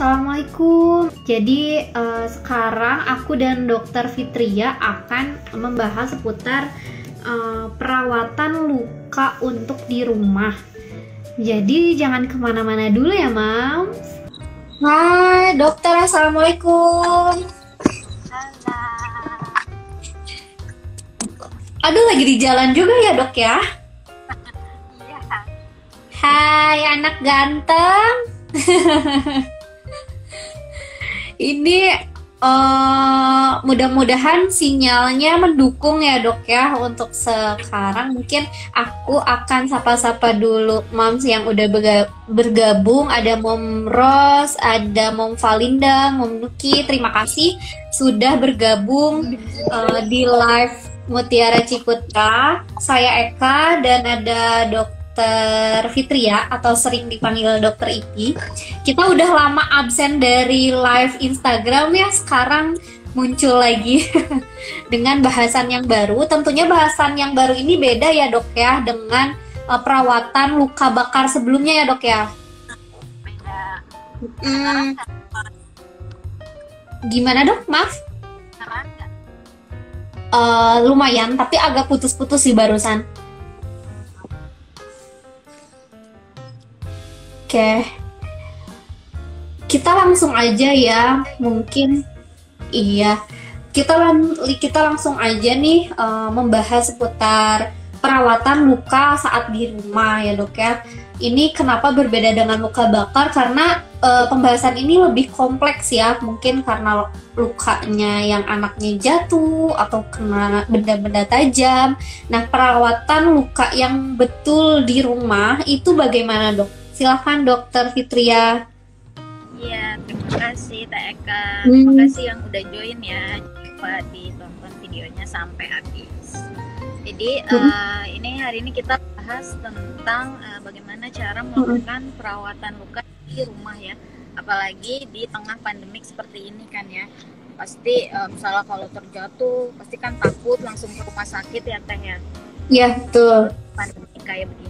Assalamualaikum. Jadi sekarang aku dan Dokter Fitria akan membahas seputar perawatan luka untuk di rumah. Jadi jangan kemana-mana dulu ya, Mams. Hai dokter, assalamualaikum. Aduh, lagi di jalan juga ya dok ya? Iya. Hai anak ganteng. Ini mudah-mudahan sinyalnya mendukung ya dok ya untuk sekarang. Mungkin aku akan sapa-sapa dulu Mams yang udah bergabung. Ada Mom Ros, ada Mom Valinda, Mom Nuki. Terima kasih sudah bergabung di live Mutiara Ciputra. Saya Eka dan ada Dokter Fitria atau sering dipanggil Dokter Ipi. Kita udah lama absen dari live Instagram ya, sekarang muncul lagi dengan bahasan yang baru. Tentunya bahasan yang baru ini beda ya dok ya dengan perawatan luka bakar sebelumnya ya dok ya. Beda. Gimana dok? Maaf? Sekarang nggak? Lumayan, tapi agak putus-putus sih barusan. Oke, kita langsung aja ya, mungkin iya. Kita langsung aja nih membahas seputar perawatan luka saat di rumah ya dok ya. Ini kenapa berbeda dengan luka bakar? Karena pembahasan ini lebih kompleks ya, mungkin karena lukanya yang anaknya jatuh atau kena benda-benda tajam. Nah, perawatan luka yang betul di rumah itu bagaimana dok? Silahkan Dokter Fitria. Iya, terima kasih Teh Eka. Terima kasih yang udah join ya. Coba ditonton videonya sampai habis. Jadi hari ini kita bahas tentang bagaimana cara melakukan perawatan luka di rumah ya. Apalagi di tengah pandemik seperti ini kan ya. Pasti misalnya kalau terjatuh pasti kan takut langsung ke rumah sakit ya Teh ya. Iya, betul. Pandemi kayak begini.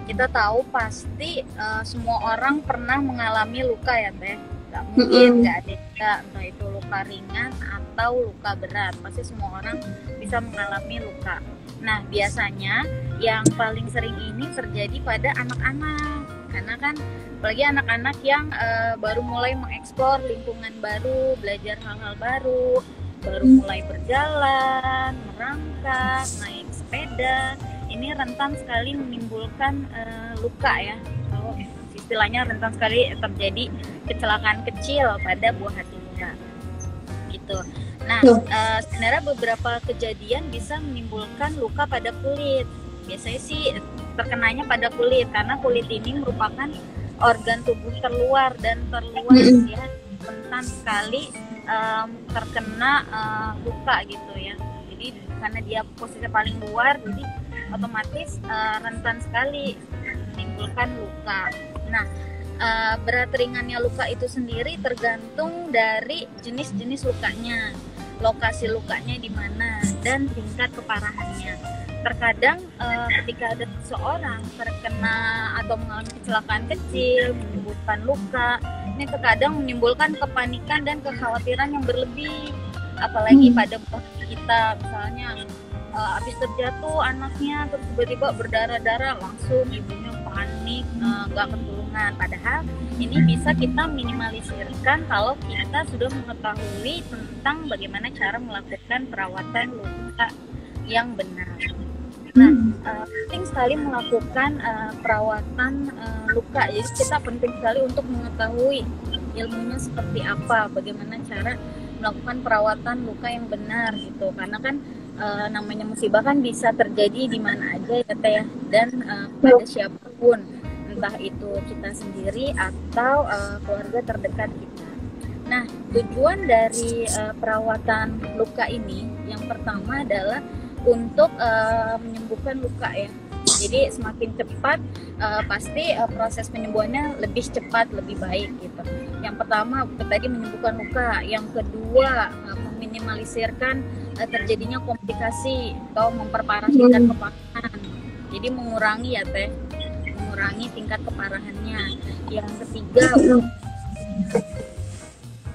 Kita tahu pasti semua orang pernah mengalami luka ya Teh. Gak mungkin gak ada juga, entah itu luka ringan atau luka berat. Pasti semua orang bisa mengalami luka. Nah biasanya yang paling sering ini terjadi pada anak-anak. Karena kan apalagi anak-anak yang baru mulai mengeksplor lingkungan baru, belajar hal-hal baru mulai berjalan, merangkak, naik sepeda. Ini rentan sekali menimbulkan luka ya, atau istilahnya rentan sekali terjadi kecelakaan kecil pada buah hati kita gitu. Nah sebenarnya beberapa kejadian bisa menimbulkan luka pada kulit. Biasanya sih terkenanya pada kulit karena kulit ini merupakan organ tubuh terluar ya, rentan sekali terkena luka gitu ya. Jadi karena dia posisinya paling luar, jadi otomatis rentan sekali menimbulkan luka. Nah, berat ringannya luka itu sendiri tergantung dari jenis-jenis lukanya, lokasi lukanya di mana, dan tingkat keparahannya. Terkadang ketika ada seseorang terkena atau mengalami kecelakaan kecil, menimbulkan luka, ini terkadang menimbulkan kepanikan dan kekhawatiran yang berlebih, apalagi pada kita misalnya habis terjatuh anaknya terus tiba-tiba berdarah-darah, langsung ibunya panik, nggak ketulungan. Padahal ini bisa kita minimalisirkan kalau kita sudah mengetahui tentang bagaimana cara melakukan perawatan luka yang benar. Nah, penting sekali melakukan perawatan luka. Jadi kita penting sekali untuk mengetahui ilmunya seperti apa, bagaimana cara melakukan perawatan luka yang benar gitu. Karena kan namanya musibah kan bisa terjadi di mana aja ya Teh ya, dan pada siapapun, entah itu kita sendiri atau keluarga terdekat kita. Nah, tujuan dari perawatan luka ini yang pertama adalah untuk menyembuhkan luka ya. Jadi semakin cepat pasti proses penyembuhannya lebih cepat, lebih baik gitu. Yang pertama tadi menyembuhkan luka, yang kedua meminimalisirkan terjadinya komplikasi atau memperparah tingkat keparahan. Jadi mengurangi ya Teh, mengurangi tingkat keparahannya. Yang ketiga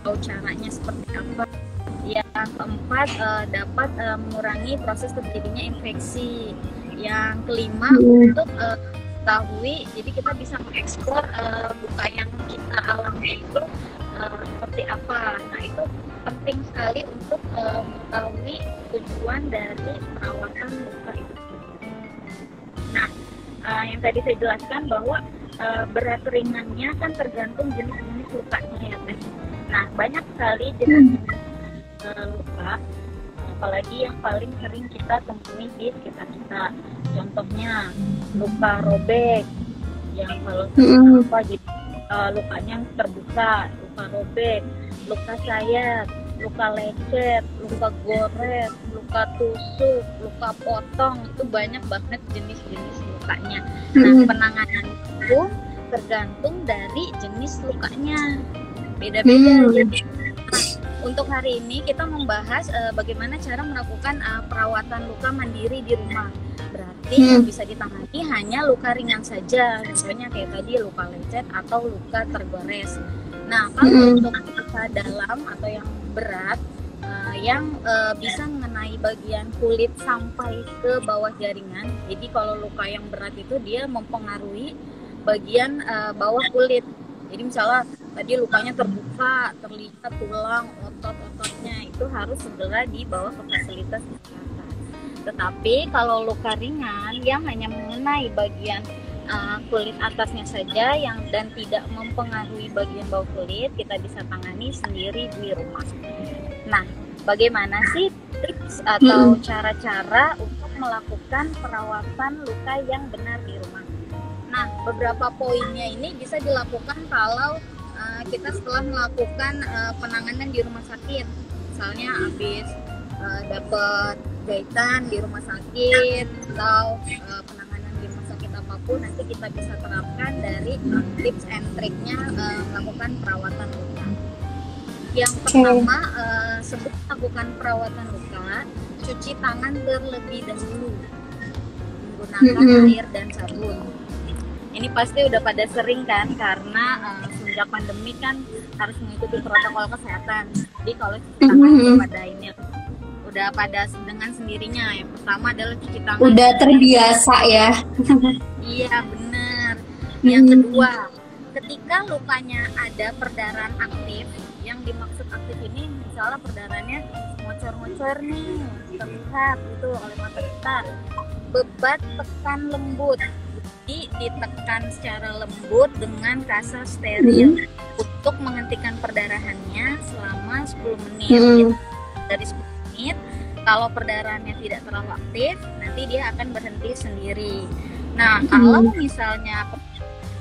Tahu caranya seperti apa. Yang keempat, dapat mengurangi proses terjadinya infeksi. Yang kelima, untuk ketahui, jadi kita bisa mengeksplor luka yang kita alami itu seperti apa. Nah, itu penting sekali untuk mengetahui tujuan dari perawatan luka itu. Nah, yang tadi saya jelaskan bahwa berat ringannya kan tergantung jenis-jenis lukanya ya, Teh. Nah, banyak sekali jenis luka, apalagi yang paling sering kita temui di sekitar kita. Contohnya luka robek, yang kalau apa gitu, lukanya terbuka, luka robek, luka sayat, luka lecet, luka gores, luka tusuk, luka potong, itu banyak banget jenis-jenis lukanya. Nah, penanganan itu tergantung dari jenis lukanya, beda-beda. Jadi untuk hari ini kita membahas bagaimana cara melakukan perawatan luka mandiri di rumah. Berarti yang bisa ditangani hanya luka ringan saja, misalnya kayak tadi luka lecet atau luka tergores. Nah, kalau untuk luka dalam atau yang berat, yang bisa mengenai bagian kulit sampai ke bawah jaringan. Jadi kalau luka yang berat itu dia mempengaruhi bagian bawah kulit. Jadi misalnya tadi lukanya terbuka, terlihat tulang, otot-ototnya, itu harus segera dibawa ke fasilitas kesehatan. Tetapi kalau luka ringan yang hanya mengenai bagian kulit atasnya saja dan tidak mempengaruhi bagian bawah kulit, kita bisa tangani sendiri di rumah. Nah, bagaimana sih tips atau cara-cara untuk melakukan perawatan luka yang benar di rumah? Nah, beberapa poinnya ini bisa dilakukan kalau kita setelah melakukan penanganan di rumah sakit. Misalnya habis dapat jahitan di rumah sakit atau penanganan di rumah sakit apapun, nanti kita bisa terapkan dari tips and triknya melakukan perawatan luka. Yang pertama, sebelum melakukan perawatan luka, cuci tangan terlebih dahulu menggunakan air dan sabun. Ini pasti udah pada sering kan, karena sejak pandemi kan harus mengikuti protokol kesehatan. Jadi kalau cuci tangan udah pada dengan sendirinya. Yang pertama adalah cuci tangan. Udah terbiasa ya. Iya, benar. Yang kedua, ketika lukanya ada perdarahan aktif, yang dimaksud aktif ini misalnya perdarahannya ngocor-ngocor nih, terlihat itu oleh mata kita. Bebat tekan lembut. Jadi ditekan secara lembut dengan kasa steril untuk menghentikan perdarahannya selama 10 menit. Dari 10 menit, kalau perdarahannya tidak terlalu aktif, nanti dia akan berhenti sendiri. Nah, kalau misalnya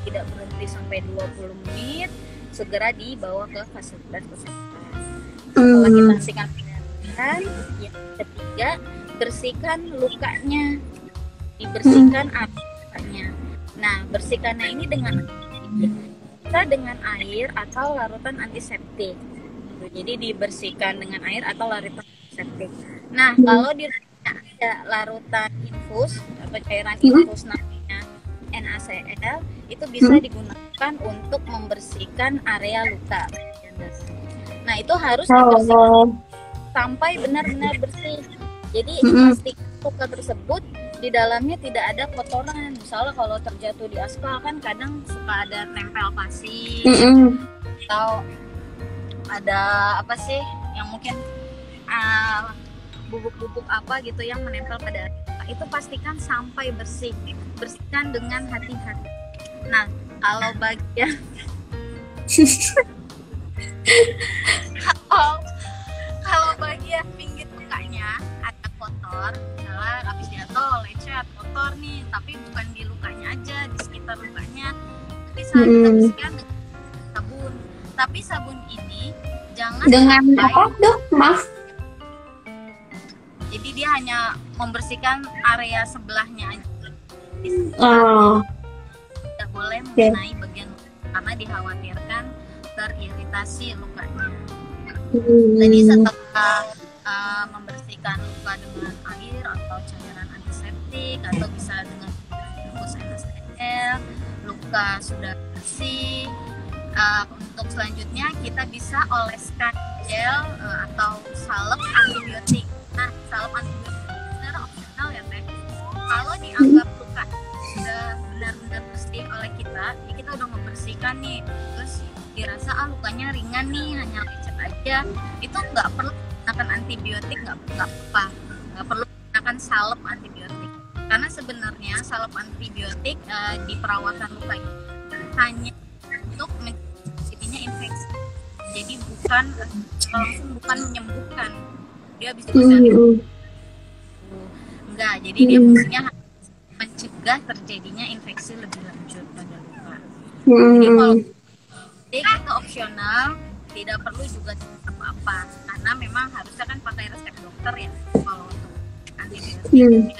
tidak berhenti sampai 20 menit, segera dibawa ke fasilitas kesehatan. Setelah kita bersihkan perdarahan, yang ketiga, bersihkan lukanya. Dibersihkan lukanya. Nah, bersihkannya ini bisa dengan air atau larutan antiseptik. Jadi dibersihkan dengan air atau larutan antiseptik. Nah, kalau di ada larutan infus atau cairan infus namanya NaCl, itu bisa digunakan untuk membersihkan area luka. Nah, itu harus dibersihkan sampai benar-benar bersih. Jadi pastikan luka tersebut di dalamnya tidak ada kotoran. Misalnya kalau terjatuh di aspal kan kadang suka ada tempel pasir atau ada apa sih yang mungkin bubuk-bubuk apa gitu yang menempel pada itu, pastikan sampai bersih. Bersihkan dengan hati-hati. Nah, kalau bagian kalau bagian pinggir lukanya ada kotor, misalnya habis jatuh lecet kotor nih, tapi bukan di lukanya aja, di sekitar lukanya, bisa kita bersihkan dengan sabun. Tapi sabun ini jangan dengan apa dok, Mas? Jadi dia hanya membersihkan area sebelahnya aja. Tidak boleh mengenai bagian karena dikhawatirkan teriritasi lukanya. Jadi setelah membersihkan luka dengan air atau cairan antiseptik atau bisa dengan infus NaCl, luka sudah bersih. Untuk selanjutnya kita bisa oleskan gel atau salep antibiotik. Nah, salep antibiotik sebenarnya opsional ya Teh. Kalau dianggap luka sudah benar-benar bersih oleh kita, ya kita udah membersihkan nih, terus dirasa lukanya ringan nih, hanya lecet aja, itu nggak perlu menggunakan antibiotik, nggak apa, nggak perlu menggunakan salep antibiotik. Karena sebenarnya salep antibiotik di perawatan luka itu hanya untuk mencegah infeksi. Jadi bukan menyembuhkan. Dia bisa enggak. Jadi dia fungsinya mencegah terjadinya infeksi lebih lanjut pada luka. Jadi kalau itu opsional, tidak perlu juga apa-apa. Karena memang harusnya kan pakai resep dokter ya kalau untuk antibiotik.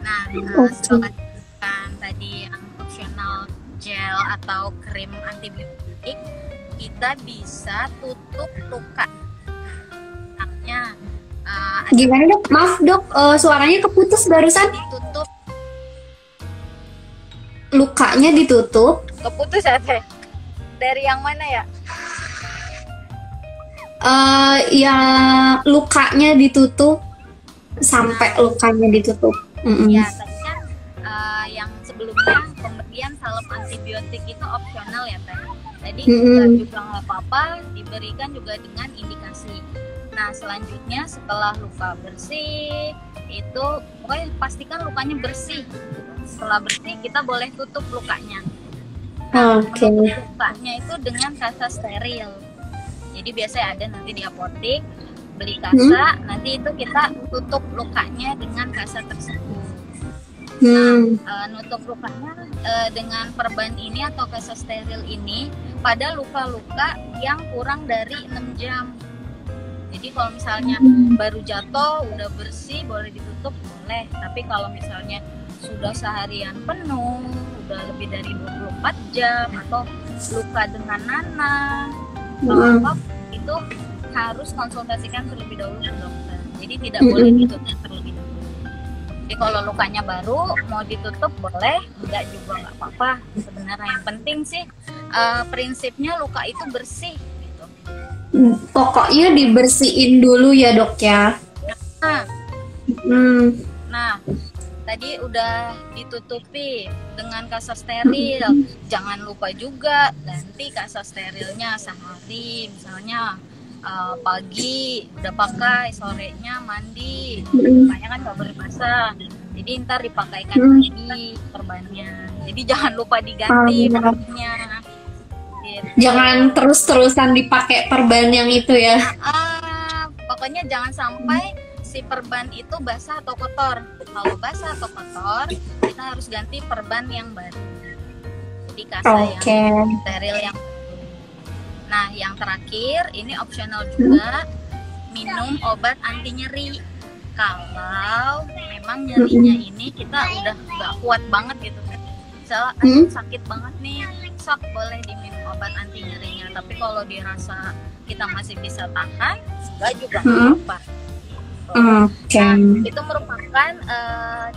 Nah, setelah kan tadi yang opsional gel atau krim antibiotik, kita bisa tutup luka. Gimana dok? Maaf dok, suaranya keputus barusan. Ditutup. Lukanya ditutup. Keputus ya Teh? Dari yang mana ya? Ya lukanya ditutup sampai lukanya ditutup. Ya tadi kan yang sebelumnya pemberian salep antibiotik itu opsional ya Teh. Jadi juga nggak apa-apa, diberikan juga dengan indikasi. Nah selanjutnya setelah luka bersih itu pokoknya pastikan lukanya bersih. Setelah bersih kita boleh tutup lukanya. Nah, tutup lukanya itu dengan kasa steril. Jadi biasanya ada nanti di apotek beli kasa, nanti itu kita tutup lukanya dengan kasa tersebut. Nah, nutup lukanya dengan perban ini atau kasa steril ini pada luka-luka yang kurang dari 6 jam. Jadi kalau misalnya baru jatuh, udah bersih, boleh ditutup, boleh. Tapi kalau misalnya sudah seharian penuh, udah lebih dari 24 jam, atau luka dengan nanah, itu harus konsultasikan terlebih dahulu ke dokter. Jadi tidak boleh ditutup terlebih dahulu. Jadi kalau lukanya baru, mau ditutup boleh, enggak juga nggak apa-apa. Sebenarnya yang penting sih prinsipnya luka itu bersih. Pokoknya dibersihin dulu ya dok ya. Nah, tadi udah ditutupi dengan kasa steril. Jangan lupa juga ganti kasa sterilnya sehari. Misalnya pagi udah pakai, sorenya mandi. Makanya kan nggak boleh basah. Jadi ntar dipakaikan lagi perbannya. Jadi jangan lupa diganti perbannya. Jangan terus-terusan dipakai perban yang itu ya. Pokoknya jangan sampai si perban itu basah atau kotor. Kalau basah atau kotor, kita harus ganti perban yang baru. Jadi kasa yang steril yang baru. Nah, yang terakhir ini opsional juga, minum obat anti nyeri. Kalau memang nyerinya ini kita udah nggak kuat banget gitu. Misalnya sakit banget nih, sok boleh diminum obat anti nyerinya. Tapi kalau dirasa kita masih bisa tahan, enggak juga apa-apa. Nah, itu merupakan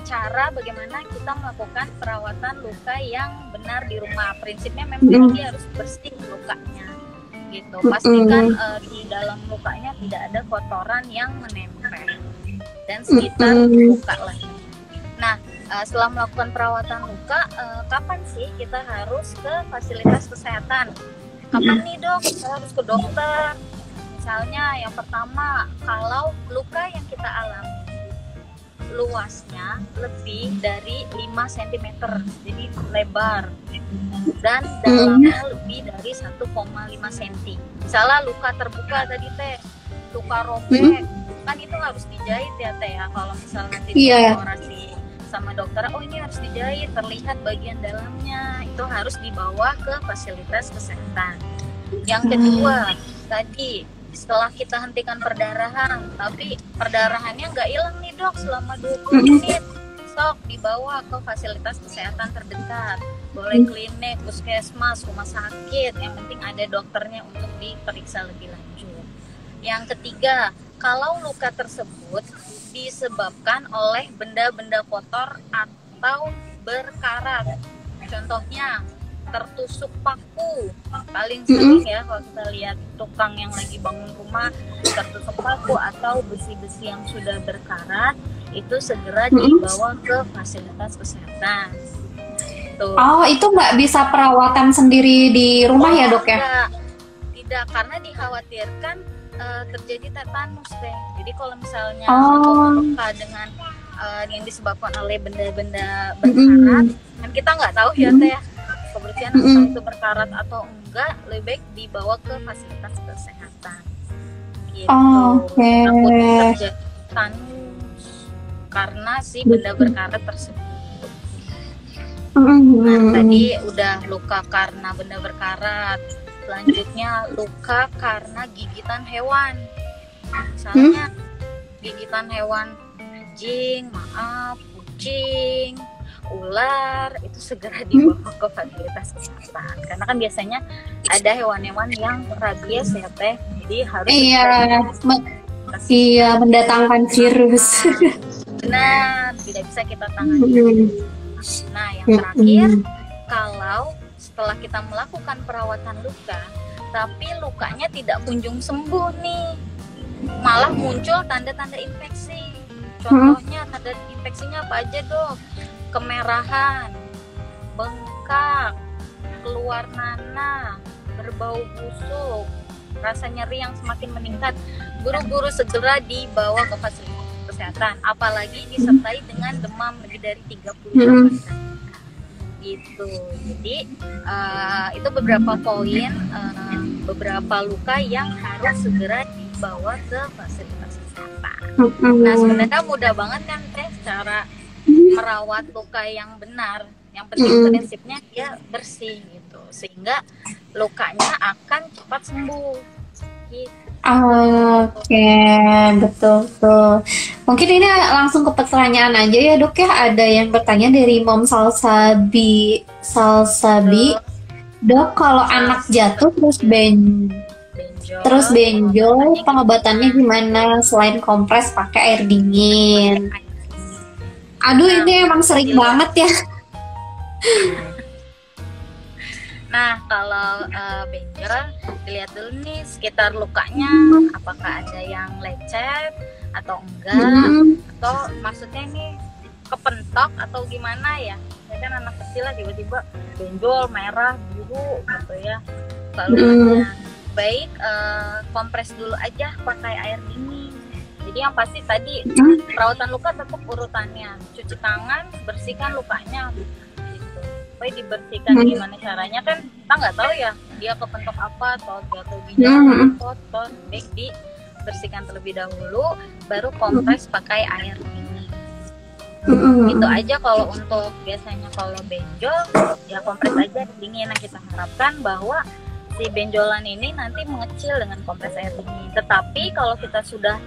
cara bagaimana kita melakukan perawatan luka yang benar di rumah. Prinsipnya memang dia harus bersih lukanya, gitu. Pastikan di dalam lukanya tidak ada kotoran yang menempel dan sekitar luka lain. Nah, setelah melakukan perawatan luka, kapan sih kita harus ke fasilitas kesehatan? Kapan nih dok, kita harus ke dokter? Misalnya yang pertama, kalau luka yang kita alami luasnya lebih dari 5 cm, jadi lebar, dan dalamnya lebih dari 1,5 cm. Misalnya luka terbuka tadi Teh, luka robek, kan itu harus dijahit ya Teh ya, kalau misalnya nanti operasi sama dokter, oh ini harus dijahit, terlihat bagian dalamnya, itu harus dibawa ke fasilitas kesehatan. Yang kedua, tadi setelah kita hentikan perdarahan, tapi perdarahannya nggak hilang nih dok selama 20 menit, sok dibawa ke fasilitas kesehatan terdekat, boleh klinik, puskesmas, rumah sakit, yang penting ada dokternya untuk diperiksa lebih lanjut. Yang ketiga, kalau luka tersebut disebabkan oleh benda-benda kotor atau berkarat, contohnya tertusuk paku. Paling sering ya kalau kita lihat tukang yang lagi bangun rumah tertusuk paku atau besi-besi yang sudah berkarat, itu segera dibawa ke fasilitas kesehatan. Tuh. Oh, itu nggak bisa perawatan sendiri di rumah ya dok ya? Tidak, karena dikhawatirkan terjadi tetanus teh. Jadi kalau misalnya luka dengan yang disebabkan oleh benda-benda berkarat, kan kita nggak tahu ya teh kebersihan apakah itu berkarat atau enggak, lebih baik dibawa ke fasilitas kesehatan. Gitu. Takut terjadi tetanus karena si benda berkarat tersebut. Nah, tadi udah luka karena benda berkarat. Selanjutnya luka karena gigitan hewan. Misalnya gigitan hewan anjing, kucing, ular, itu segera dibawa ke fasilitas kesehatan. Karena kan biasanya ada hewan-hewan yang rabies ya teh. Jadi harus mendatangkan virus. Benar, tidak bisa kita tangani. Nah, yang terakhir, kalau setelah kita melakukan perawatan luka, tapi lukanya tidak kunjung sembuh nih, malah muncul tanda-tanda infeksi. Contohnya tanda infeksinya apa aja dok? Kemerahan, bengkak, keluar nanah, berbau busuk, rasa nyeri yang semakin meningkat, buru-buru segera dibawa ke fasilitas kesehatan, apalagi disertai dengan demam lebih dari 38 gitu. Jadi itu beberapa poin, beberapa luka yang harus segera dibawa ke fasilitas kesehatan. Nah, sebenarnya mudah banget kan teh cara merawat luka yang benar. Yang penting prinsipnya dia bersih gitu, sehingga lukanya akan cepat sembuh gitu. Oke, betul tuh. Mungkin ini langsung ke pertanyaan aja ya dok ya. Ada yang bertanya dari Mom Salsabi. Dok, kalau anak jatuh terus benjol, pengobatannya gimana selain kompres pakai air dingin? Aduh, ini emang sering banget ya. Nah, kalau benjol, dilihat dulu nih sekitar lukanya, apakah ada yang lecet atau enggak, atau maksudnya ini kepentok atau gimana ya? Ya kan anak kecil lah tiba-tiba benjol, merah, biru gitu ya. Kalau baik kompres dulu aja pakai air dingin. Jadi yang pasti tadi perawatan luka tetap urutannya, cuci tangan, bersihkan lukanya. Supaya dibersihkan gimana caranya kan kita nggak tahu ya dia kepentok apa atau jatuh ginjal kotor, baik dibersihkan terlebih dahulu baru kompres pakai air dingin. Itu aja kalau untuk biasanya kalau benjol ya kompres aja dingin. Nah, kita harapkan bahwa si benjolan ini nanti mengecil dengan kompres air dingin. Tetapi kalau kita sudah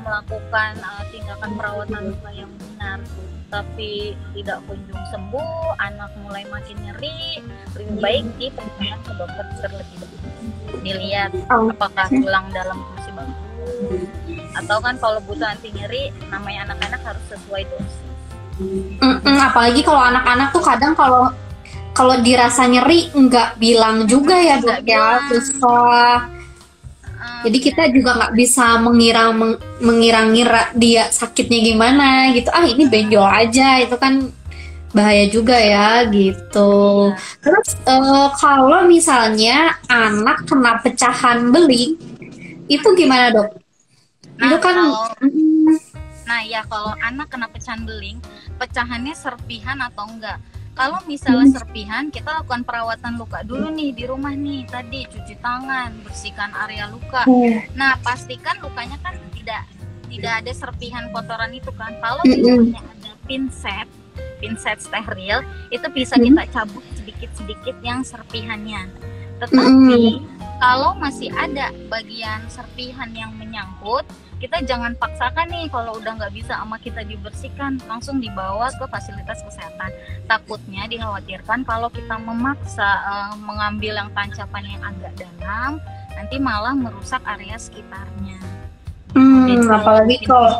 melakukan tindakan perawatan luka yang benar tapi tidak kunjung sembuh, anak mulai makin nyeri, lebih baik diperiksa ke dokter terlebih dahulu. Dilihat apakah tulang dalam masih bagus, atau kan kalau butuh anti nyeri, namanya anak-anak harus sesuai dosis. Apalagi kalau anak-anak tuh kadang kalau dirasa nyeri nggak bilang juga ya dok ya, susah. Jadi kita juga nggak bisa mengira-ngira dia sakitnya gimana gitu. Ini benjol aja, itu kan bahaya juga ya gitu. Terus kalau misalnya anak kena pecahan beling, itu gimana dok? Nah, itu kan kalau anak kena pecahan beling, pecahannya serpihan atau enggak? Kalau misalnya serpihan, kita lakukan perawatan luka dulu nih di rumah nih. Tadi cuci tangan, bersihkan area luka. Nah, pastikan lukanya kan tidak ada serpihan kotoran itu kan. Kalau misalnya ada pinset steril, itu bisa kita cabut sedikit-sedikit yang serpihannya. Tetapi kalau masih ada bagian serpihan yang menyangkut, kita jangan paksakan nih kalau udah nggak bisa sama kita dibersihkan, langsung dibawa ke fasilitas kesehatan. Takutnya dikhawatirkan kalau kita memaksa mengambil yang tancapan yang agak dalam, nanti malah merusak area sekitarnya. Apalagi kalau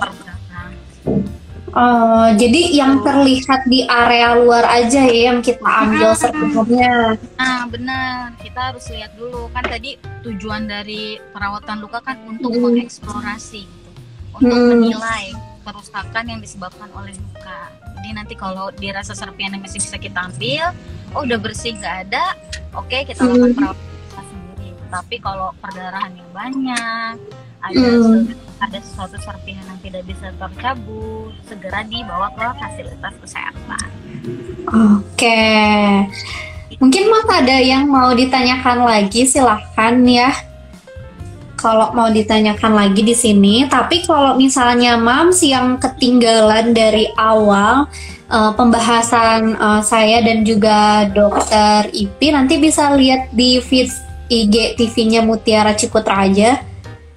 Oh, jadi yang terlihat di area luar aja ya yang kita ambil serpihannya. Nah, benar. Kita harus lihat dulu. Kan tadi tujuan dari perawatan luka kan untuk mengeksplorasi gitu. Untuk menilai kerusakan yang disebabkan oleh luka. Jadi nanti kalau dirasa serpihan yang masih bisa kita ambil, oh udah bersih nggak ada, oke, kita lakukan perawatan kita sendiri. Tapi kalau perdarahan yang banyak, ada sesuatu serpihan yang tidak bisa tercabut, segera dibawa ke fasilitas kesehatan. Oke. Mungkin Mas ada yang mau ditanyakan lagi, silahkan ya. Kalau mau ditanyakan lagi di sini, tapi kalau misalnya Mams yang ketinggalan dari awal pembahasan saya dan juga Dokter Ipi, nanti bisa lihat di feed IG TV-nya Mutiara Ciputra aja.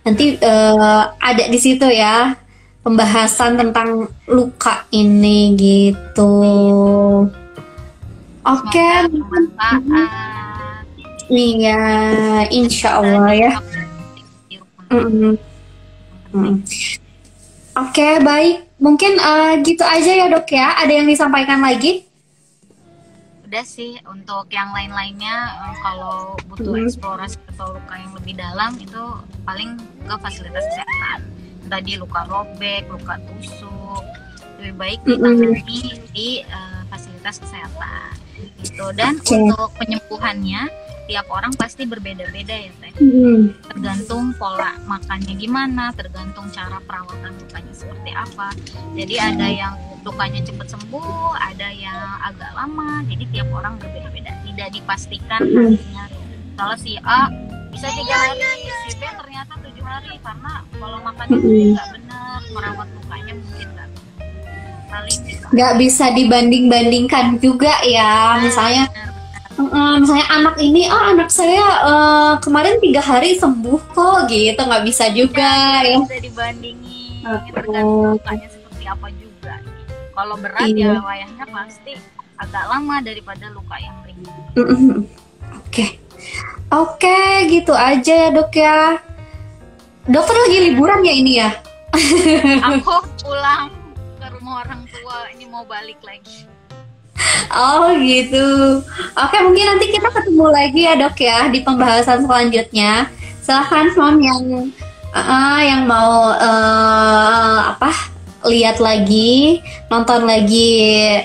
Nanti ada di situ ya pembahasan tentang luka ini gitu. Oke. Iya, insya Allah ya. Oke, baik. Mungkin gitu aja ya dok ya. Ada yang disampaikan lagi? Udah sih, untuk yang lain-lainnya kalau butuh eksplorasi atau luka yang lebih dalam itu paling ke fasilitas kesehatan. Tadi luka robek, luka tusuk, lebih baik ditangani di fasilitas kesehatan gitu. Dan untuk penyembuhannya tiap orang pasti berbeda-beda ya Teh. Tergantung pola makannya gimana, tergantung cara perawatan lukanya seperti apa. Jadi ada yang lukanya cepat sembuh, ada yang agak lama. Jadi tiap orang berbeda-beda, tidak dipastikan harinya. Kalau si A bisa 3 hari, si B ternyata 7 hari, karena kalau makannya nggak benar, merawat lukanya mungkin nggak benar. Paling nggak bisa dibanding-bandingkan juga ya. Misalnya anak ini, anak saya kemarin 3 hari sembuh kok gitu, nggak bisa juga ya. Bisa dibandingin, tergantung lukanya seperti apa juga. Kalau berat ya wayahnya pasti agak lama daripada luka yang ringan. Oke, gitu aja ya dok ya. Dokter lagi liburan ya ini ya? Aku pulang ke rumah orang tua, ini mau balik lagi. Oh gitu. Oke, mungkin nanti kita ketemu lagi ya dok ya di pembahasan selanjutnya. Silahkan Mom yang mau lihat lagi, nonton lagi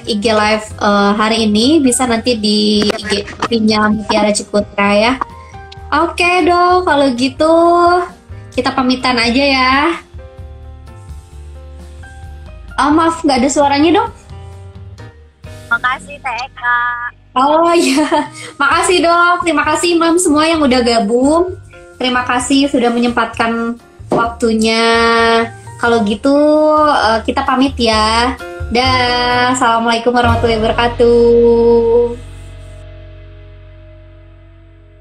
IG live hari ini, bisa nanti di IG-nya Mutiara Ciputra ya. Oke dok, kalau gitu kita pamitan aja ya. Oh maaf, nggak ada suaranya dok. Makasih Teh Eka. Oh iya, makasih dok. Terima kasih Mam semua yang udah gabung. Terima kasih sudah menyempatkan waktunya. Kalau gitu kita pamit ya. Dah, assalamualaikum warahmatullahi wabarakatuh.